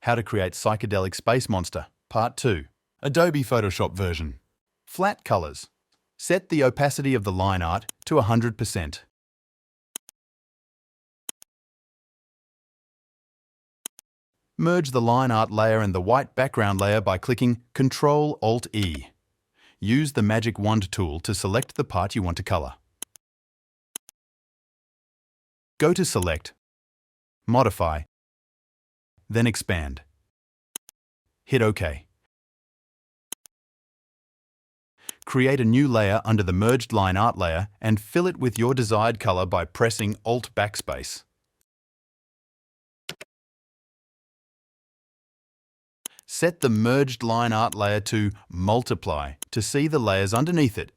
How to create Psychedelic Space Monster, Part 2. Adobe Photoshop version. Flat colors. Set the opacity of the line art to 100%. Merge the line art layer and the white background layer by clicking Ctrl-Alt-E. Use the Magic Wand tool to select the part you want to color. Go to Select, Modify, then Expand. Hit OK. Create a new layer under the merged line art layer and fill it with your desired color by pressing Alt Backspace. Set the merged line art layer to Multiply to see the layers underneath it.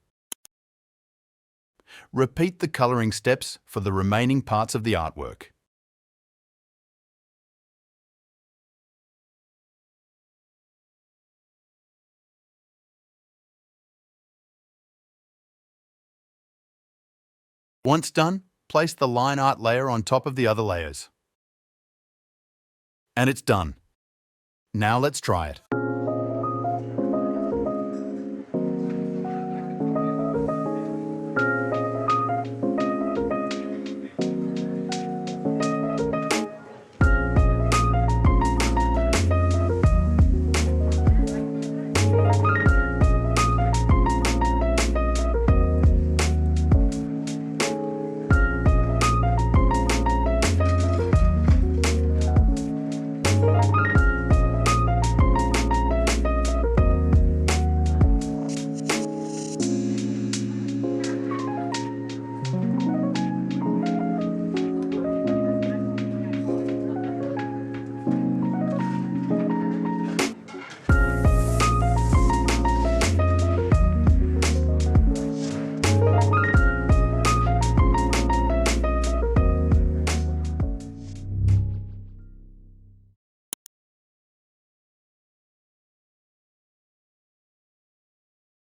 Repeat the coloring steps for the remaining parts of the artwork. Once done, place the line art layer on top of the other layers. And it's done. Now let's try it.